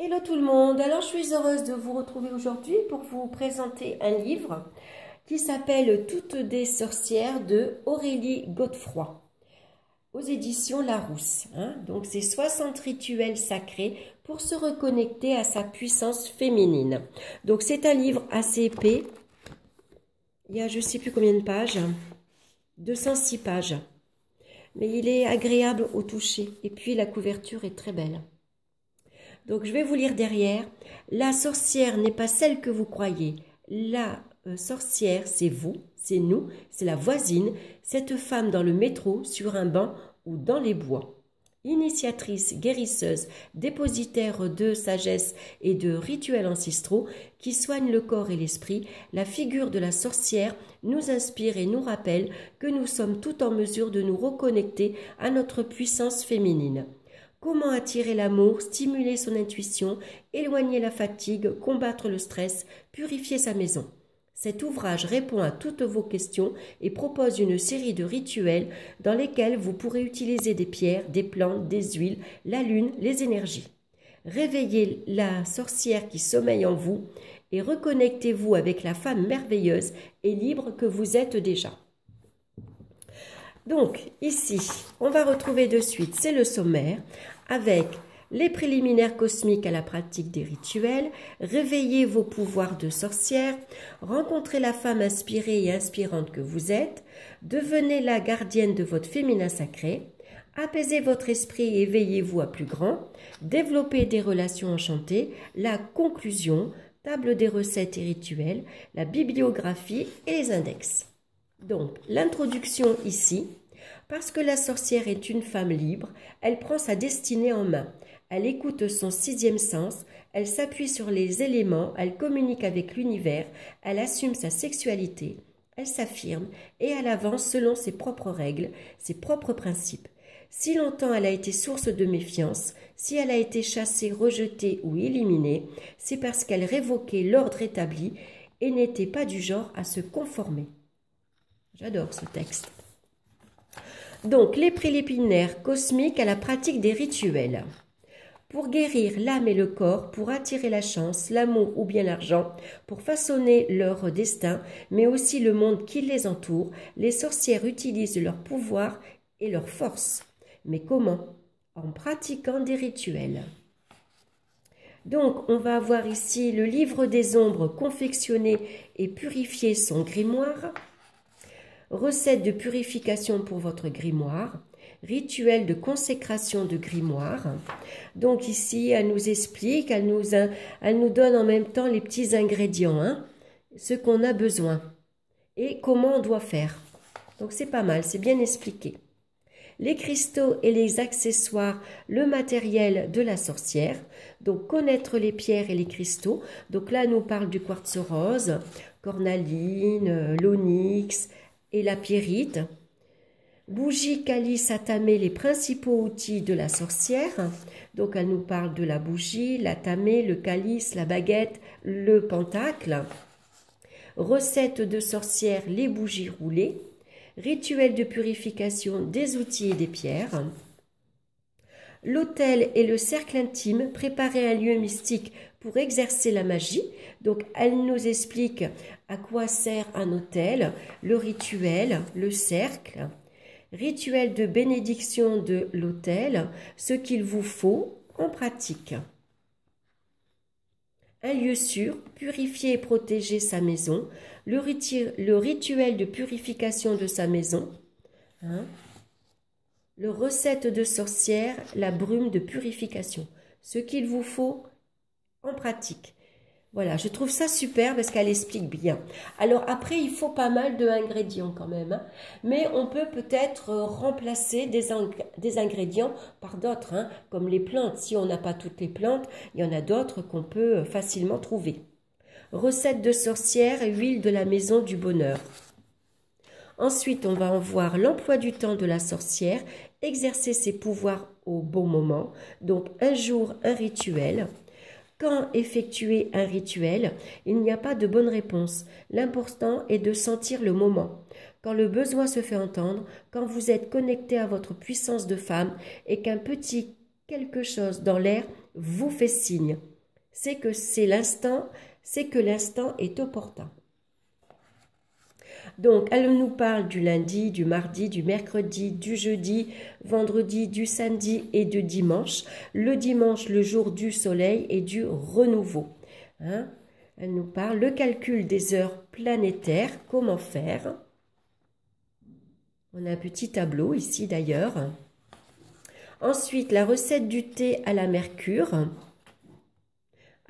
Hello tout le monde, alors je suis heureuse de vous retrouver aujourd'hui pour vous présenter un livre qui s'appelle Toutes des sorcières de Aurélie Godefroy aux éditions Larousse. Donc c'est 60 rituels sacrés pour se reconnecter à sa puissance féminine. Donc c'est un livre assez épais, il y a je ne sais plus combien de pages, 206 pages, mais il est agréable au toucher et puis la couverture est très belle. Donc, je vais vous lire derrière. La sorcière n'est pas celle que vous croyez. La sorcière, c'est vous, c'est nous, c'est la voisine, cette femme dans le métro, sur un banc ou dans les bois. Initiatrice, guérisseuse, dépositaire de sagesse et de rituels ancestraux qui soignent le corps et l'esprit, la figure de la sorcière nous inspire et nous rappelle que nous sommes tout en mesure de nous reconnecter à notre puissance féminine. Comment attirer l'amour, stimuler son intuition, éloigner la fatigue, combattre le stress, purifier sa maison. Cet ouvrage répond à toutes vos questions et propose une série de rituels dans lesquels vous pourrez utiliser des pierres, des plantes, des huiles, la lune, les énergies. Réveillez la sorcière qui sommeille en vous et reconnectez-vous avec la femme merveilleuse et libre que vous êtes déjà. Donc, ici, on va retrouver de suite, c'est le sommaire, avec les préliminaires cosmiques à la pratique des rituels, réveillez vos pouvoirs de sorcière, rencontrez la femme inspirée et inspirante que vous êtes, devenez la gardienne de votre féminin sacré, apaisez votre esprit et éveillez-vous à plus grand, développez des relations enchantées, la conclusion, table des recettes et rituels, la bibliographie et les index. Donc, l'introduction ici, parce que la sorcière est une femme libre, elle prend sa destinée en main. Elle écoute son sixième sens, elle s'appuie sur les éléments, elle communique avec l'univers, elle assume sa sexualité, elle s'affirme et elle avance selon ses propres règles, ses propres principes. Si longtemps elle a été source de méfiance, si elle a été chassée, rejetée ou éliminée, c'est parce qu'elle révoquait l'ordre établi et n'était pas du genre à se conformer. J'adore ce texte. Donc, les préliminaires cosmiques à la pratique des rituels. Pour guérir l'âme et le corps, pour attirer la chance, l'amour ou bien l'argent, pour façonner leur destin, mais aussi le monde qui les entoure, les sorcières utilisent leur pouvoir et leur force. Mais comment? En pratiquant des rituels. Donc, on va avoir ici le livre des ombres, confectionner et purifier son grimoire. Recette de purification pour votre grimoire, rituel de consécration de grimoire. Donc ici, elle nous explique, elle nous donne en même temps les petits ingrédients, ce qu'on a besoin et comment on doit faire. Donc c'est pas mal, c'est bien expliqué. Les cristaux et les accessoires, le matériel de la sorcière. Donc connaître les pierres et les cristaux. Donc là, elle nous parle du quartz rose, cornaline, l'onyx, et la pierrite. Bougie, calice, atamé, les principaux outils de la sorcière. Donc elle nous parle de la bougie, l'atamé, le calice, la baguette, le pentacle. Recette de sorcière, les bougies roulées. Rituel de purification des outils et des pierres. L'autel et le cercle intime, préparer un lieu mystique pour exercer la magie. Donc, elle nous explique à quoi sert un autel, le rituel, le cercle, rituel de bénédiction de l'autel, ce qu'il vous faut en pratique. Un lieu sûr, purifier et protéger sa maison, le rituel de purification de sa maison, le recette de sorcière, la brume de purification. Ce qu'il vous faut en pratique. Voilà, je trouve ça super parce qu'elle explique bien. Alors après, il faut pas mal d'ingrédients quand même. Mais on peut peut-être remplacer des ingrédients par d'autres, comme les plantes. Si on n'a pas toutes les plantes, il y en a d'autres qu'on peut facilement trouver. Recette de sorcière, huile de la maison du bonheur. Ensuite, on va en voir l'emploi du temps de la sorcière, exercer ses pouvoirs au bon moment. Donc, un jour, un rituel. Quand effectuer un rituel, il n'y a pas de bonne réponse. L'important est de sentir le moment. Quand le besoin se fait entendre, quand vous êtes connecté à votre puissance de femme et qu'un petit quelque chose dans l'air vous fait signe. C'est que l'instant est opportun. Donc, elle nous parle du lundi, du mardi, du mercredi, du jeudi, vendredi, du samedi et du dimanche. Le dimanche, le jour du soleil et du renouveau. Hein? Elle nous parle le calcul des heures planétaires, comment faire. On a un petit tableau ici d'ailleurs. Ensuite, la recette du thé à la mercure.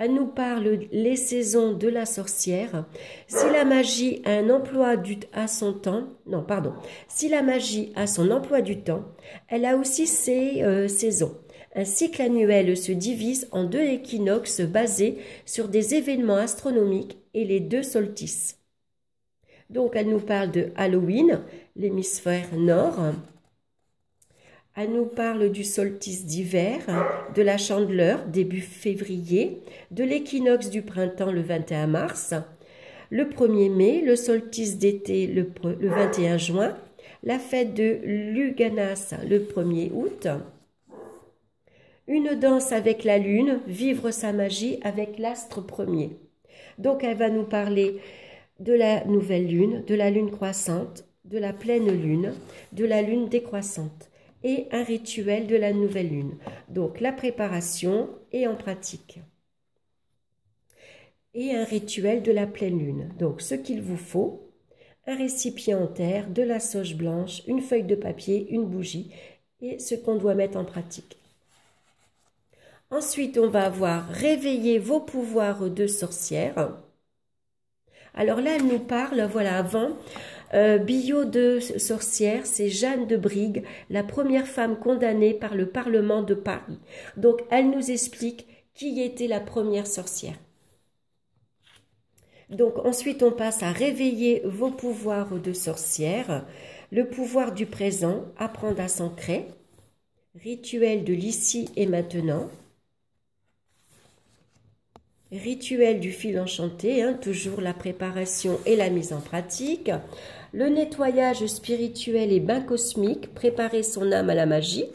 Elle nous parle les saisons de la sorcière. Si la magie a un emploi à son temps, non, pardon. Si la magie a son emploi du temps, elle a aussi ses saisons. Un cycle annuel se divise en 2 équinoxes basés sur des événements astronomiques et les 2 solstices. Donc, elle nous parle de Halloween, l'hémisphère nord. Elle nous parle du solstice d'hiver, de la chandeleur, début février, de l'équinoxe du printemps, le 21 mars, le 1er mai, le solstice d'été, le 21 juin, la fête de Luganas, le 1er août, une danse avec la lune, vivre sa magie avec l'astre premier. Donc, elle va nous parler de la nouvelle lune, de la lune croissante, de la pleine lune, de la lune décroissante et un rituel de la nouvelle lune. Donc, la préparation et en pratique. Et un rituel de la pleine lune. Donc, ce qu'il vous faut, un récipient en terre, de la sauge blanche, une feuille de papier, une bougie et ce qu'on doit mettre en pratique. Ensuite, on va avoir réveillé vos pouvoirs de sorcière. Alors là, elle nous parle, voilà, avant, bio de sorcière, c'est Jeanne de Brigue, la première femme condamnée par le Parlement de Paris. Donc, elle nous explique qui était la première sorcière. Donc, ensuite, on passe à réveiller vos pouvoirs de sorcière. Le pouvoir du présent, apprendre à s'ancrer. Rituel de l'ici et maintenant. Rituel du fil enchanté, hein, toujours la préparation et la mise en pratique. Le nettoyage spirituel et bain cosmique, préparer son âme à la magie.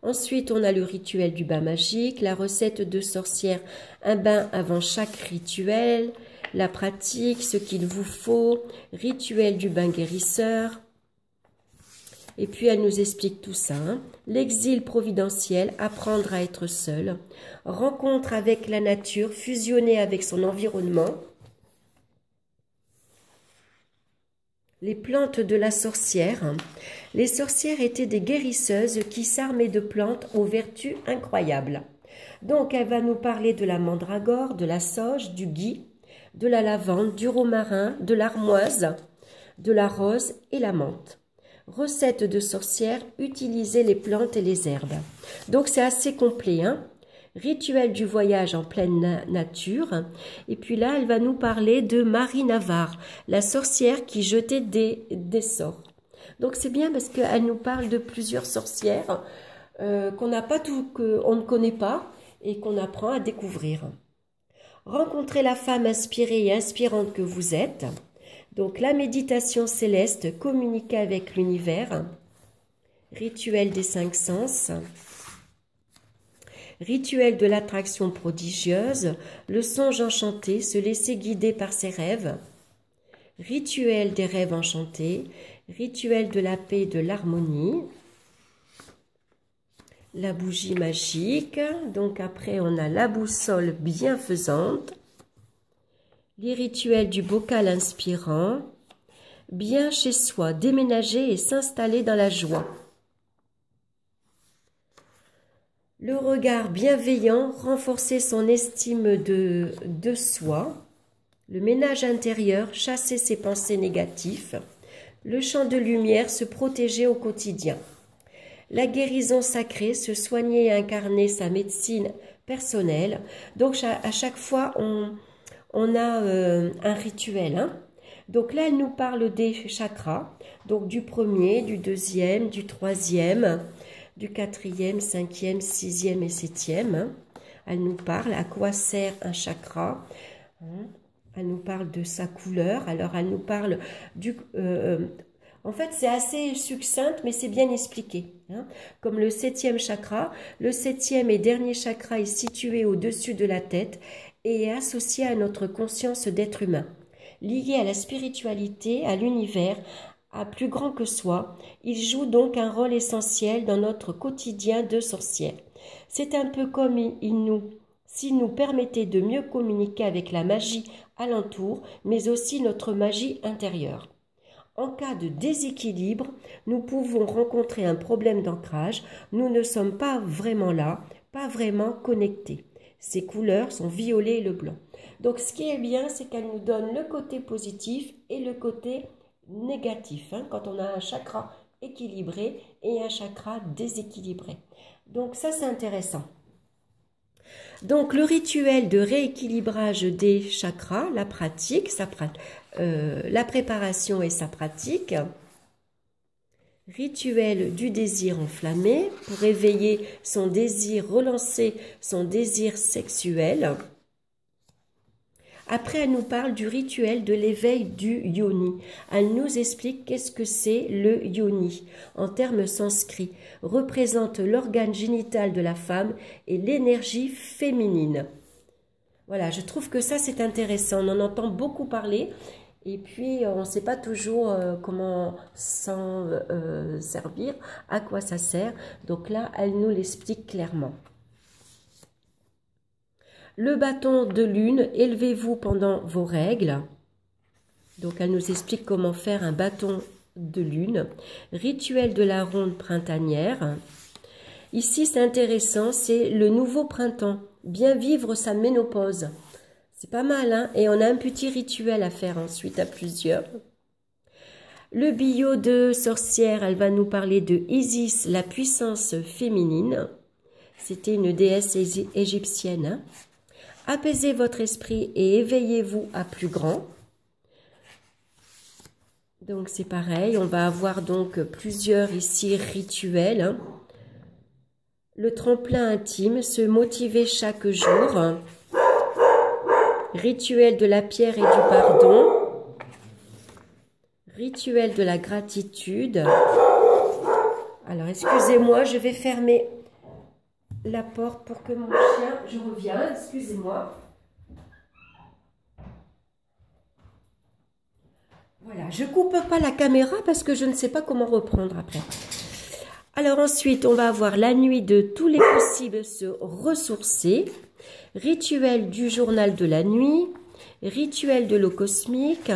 Ensuite, on a le rituel du bain magique, la recette de sorcière, un bain avant chaque rituel, la pratique, ce qu'il vous faut, rituel du bain guérisseur. Et puis, elle nous explique tout ça. Hein. L'exil providentiel, apprendre à être seul. Rencontre avec la nature, fusionner avec son environnement. Les plantes de la sorcière. Les sorcières étaient des guérisseuses qui s'armaient de plantes aux vertus incroyables. Donc, elle va nous parler de la mandragore, de la sauge, du gui, de la lavande, du romarin, de l'armoise, de la rose et la menthe. Recette de sorcière, utiliser les plantes et les herbes. Donc, c'est assez complet, hein. Rituel du voyage en pleine nature. Et puis là, elle va nous parler de Marie Navarre, la sorcière qui jetait des sorts. Donc, c'est bien parce qu'elle nous parle de plusieurs sorcières qu'on ne connaît pas et qu'on apprend à découvrir. Rencontrer la femme inspirée et inspirante que vous êtes. Donc, la méditation céleste, communiquer avec l'univers. Rituel des 5 sens. Rituel de l'attraction prodigieuse, le songe enchanté, se laisser guider par ses rêves. Rituel des rêves enchantés, rituel de la paix et de l'harmonie. La bougie magique, donc après on a la boussole bienfaisante. Les rituels du bocal inspirant. Bien chez soi, déménager et s'installer dans la joie. Le regard bienveillant, renforcer son estime de soi. Le ménage intérieur, chasser ses pensées négatives. Le champ de lumière, se protéger au quotidien. La guérison sacrée, se soigner et incarner sa médecine personnelle. Donc à chaque fois, on a un rituel. Hein. Donc là, elle nous parle des chakras. Donc du premier, du deuxième, du troisième, du 4e, 5e, 6e et 7e. Hein. Elle nous parle à quoi sert un chakra. Hein. Elle nous parle de sa couleur. Alors, elle nous parle du... en fait, c'est assez succincte, mais c'est bien expliqué. Comme le 7e chakra, le 7e et dernier chakra est situé au-dessus de la tête et est associé à notre conscience d'être humain. Lié à la spiritualité, à l'univers, à plus grand que soi, il joue donc un rôle essentiel dans notre quotidien de sorcière. C'est un peu comme s'il nous permettait de mieux communiquer avec la magie alentour, mais aussi notre magie intérieure. En cas de déséquilibre, nous pouvons rencontrer un problème d'ancrage, nous ne sommes pas vraiment là, pas vraiment connectés. Ces couleurs sont violet et le blanc. Donc ce qui est bien, c'est qu'elle nous donne le côté positif et le côté négatif, quand on a un chakra équilibré et un chakra déséquilibré. Donc ça, c'est intéressant. Donc le rituel de rééquilibrage des chakras, la pratique, la préparation et sa pratique. Rituel du désir enflammé pour éveiller son désir, relancer son désir sexuel. Après, elle nous parle du rituel de l'éveil du yoni. Elle nous explique qu'est-ce que c'est le yoni. En termes sanscrits, représente l'organe génital de la femme et l'énergie féminine. Voilà, je trouve que ça c'est intéressant. On en entend beaucoup parler et puis on ne sait pas toujours comment s'en servir, à quoi ça sert. Donc là, elle nous l'explique clairement. Le bâton de lune, élevez-vous pendant vos règles. Donc, elle nous explique comment faire un bâton de lune. Rituel de la ronde printanière. Ici, c'est intéressant, c'est le nouveau printemps. Bien vivre sa ménopause. C'est pas mal, hein? Et on a un petit rituel à faire ensuite à plusieurs. Le bio de sorcière, elle va nous parler de Isis, la puissance féminine. C'était une déesse égyptienne, hein? Apaisez votre esprit et éveillez-vous à plus grand. Donc c'est pareil, on va avoir donc plusieurs ici rituels. Hein. Le tremplin intime, se motiver chaque jour. Rituel de la pierre et du pardon. Rituel de la gratitude. Alors excusez-moi, je vais fermer la porte pour que mon chien, je reviens, excusez-moi. Voilà, je coupe pas la caméra parce que je ne sais pas comment reprendre après. Alors ensuite, on va avoir la nuit de tous les possibles se ressourcer, rituel du journal de la nuit, rituel de l'eau cosmique.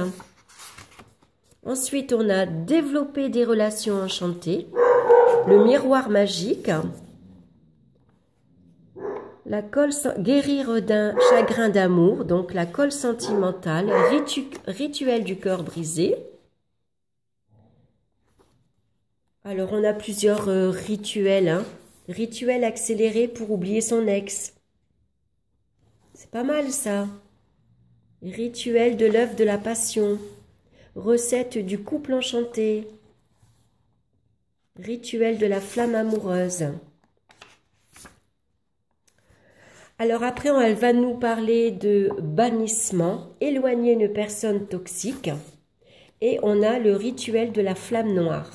Ensuite, on a développé des relations enchantées, le miroir magique, la colle, guérir d'un chagrin d'amour, donc la colle sentimentale, rituel du cœur brisé. Alors, on a plusieurs rituels. Hein. Rituel accéléré pour oublier son ex. C'est pas mal, ça. Rituel de l'œuf de la passion. Recette du couple enchanté. Rituel de la flamme amoureuse. Alors après, elle va nous parler de bannissement, éloigner une personne toxique. Et on a le rituel de la flamme noire.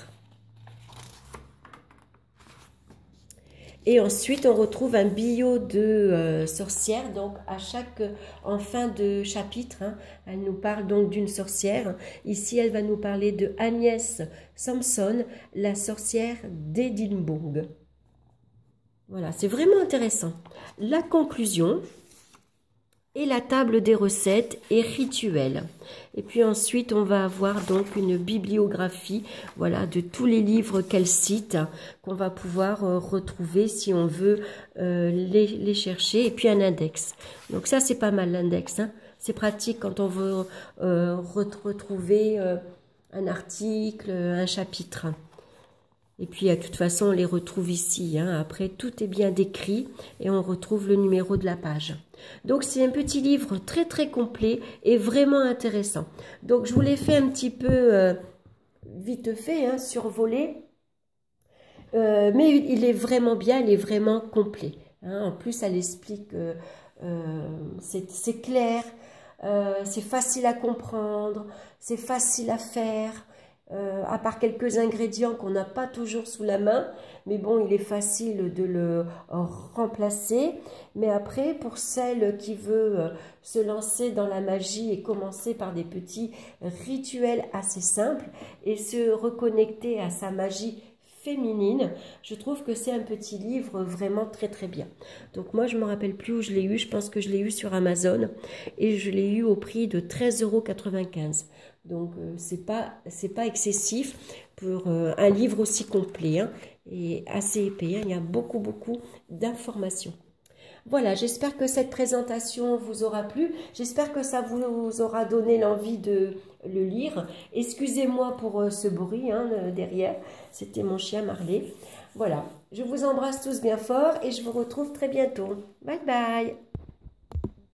Et ensuite, on retrouve un bio de sorcière. Donc, en fin de chapitre, hein, elle nous parle donc d'une sorcière. Ici, elle va nous parler de Agnès Samson, la sorcière d'Édimbourg. Voilà, c'est vraiment intéressant. La conclusion et la table des recettes et rituels. Et puis ensuite, on va avoir donc une bibliographie, voilà, de tous les livres qu'elle cite, qu'on va pouvoir retrouver si on veut les chercher. Et puis un index. Donc ça, c'est pas mal l'index. Hein. C'est pratique quand on veut retrouver un article, un chapitre. Et puis, de toute façon, on les retrouve ici. Hein. Après, tout est bien décrit et on retrouve le numéro de la page. Donc, c'est un petit livre très, très complet et vraiment intéressant. Donc, je vous l'ai fait un petit peu vite fait, hein, survolé. Mais il est vraiment bien, il est vraiment complet. Hein. En plus, elle explique, c'est clair, c'est facile à comprendre, c'est facile à faire. à part quelques ingrédients qu'on n'a pas toujours sous la main, mais bon, il est facile de le remplacer. Mais après, pour celle qui veut se lancer dans la magie et commencer par des petits rituels assez simples et se reconnecter à sa magie féminine, je trouve que c'est un petit livre vraiment très très bien. Donc moi je me rappelle plus où je l'ai eu, je pense que je l'ai eu sur Amazon et je l'ai eu au prix de 13,95 €. Donc c'est pas excessif pour un livre aussi complet hein, et assez épais, hein. Il y a beaucoup d'informations. Voilà, j'espère que cette présentation vous aura plu. J'espère que ça vous aura donné l'envie de le lire. Excusez-moi pour ce bruit hein, derrière. C'était mon chien Marley. Voilà, je vous embrasse tous bien fort et je vous retrouve très bientôt. Bye bye.